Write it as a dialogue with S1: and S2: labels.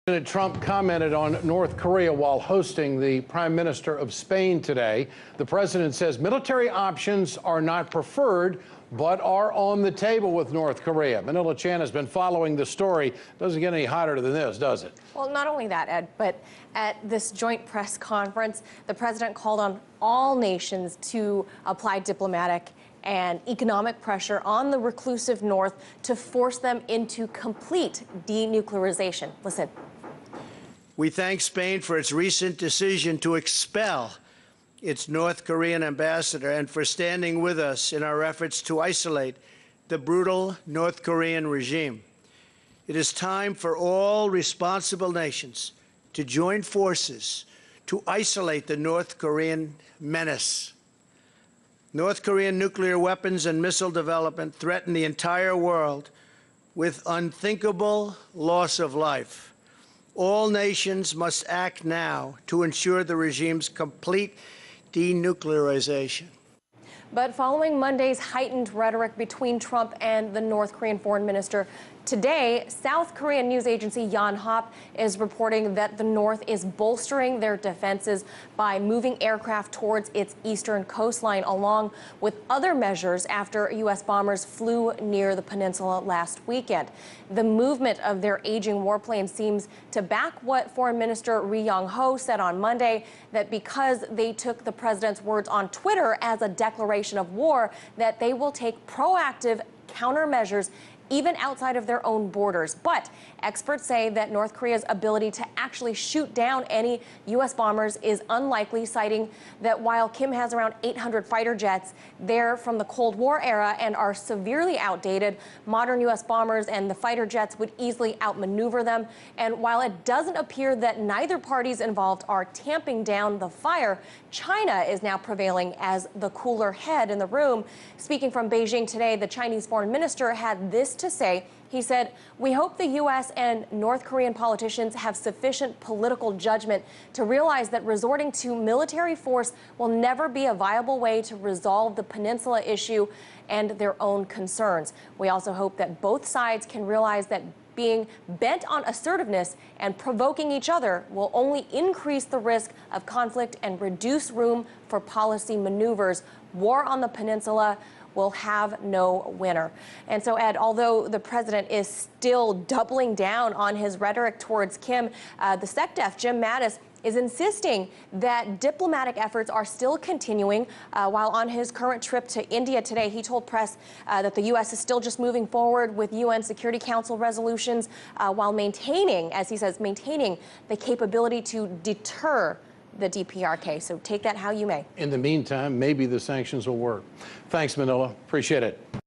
S1: President Trump commented on North Korea while hosting the Prime Minister of Spain today. The president says military options are not preferred, but are on the table with North Korea. Manila Chan has been following the story. Doesn't get any hotter than this, does it?
S2: Well, not only that, Ed, but at this joint press conference, the president called on all nations to apply diplomatic and economic pressure on the reclusive North to force them into complete denuclearization. Listen.
S3: We thank Spain for its recent decision to expel its North Korean ambassador and for standing with us in our efforts to isolate the brutal North Korean regime. It is time for all responsible nations to join forces to isolate the North Korean menace. North Korean nuclear weapons and missile development threaten the entire world with unthinkable loss of life. All nations must act now to ensure the regime's complete denuclearization.
S2: But following Monday's heightened rhetoric between Trump and the North Korean foreign minister, today, South Korean news agency Yonhap is reporting that the North is bolstering their defenses by moving aircraft towards its eastern coastline, along with other measures after U.S. bombers flew near the peninsula last weekend. The movement of their aging warplanes seems to back what Foreign Minister Ri Yong-ho said on Monday, that because they took the president's words on Twitter as a declaration of war, that they will take proactive countermeasures even outside of their own borders. But experts say that North Korea's ability to actually shoot down any U.S. bombers is unlikely, citing that while Kim has around 800 fighter jets, they're from the Cold War era and are severely outdated. Modern U.S. bombers and the fighter jets would easily outmaneuver them. And while it doesn't appear that neither parties involved are tamping down the fire, China is now prevailing as the cooler head in the room. Speaking from Beijing today, the Chinese foreign minister had this to say. He said, "We hope the U.S. and North Korean politicians have sufficient political judgment to realize that resorting to military force will never be a viable way to resolve the peninsula issue and their own concerns. We also hope that both sides can realize that being bent on assertiveness and provoking each other will only increase the risk of conflict and reduce room for policy maneuvers. War on the peninsula will have no winner." And so, Ed, although the president is still doubling down on his rhetoric towards Kim, the SecDef, Jim Mattis, is insisting that diplomatic efforts are still continuing. While on his current trip to India today, he told press that the U.S. is still just moving forward with UN Security Council resolutions while maintaining, as he says, maintaining the capability to deter the DPRK. So take that how you may.
S1: In the meantime, maybe the sanctions will work. Thanks, Manila. Appreciate it.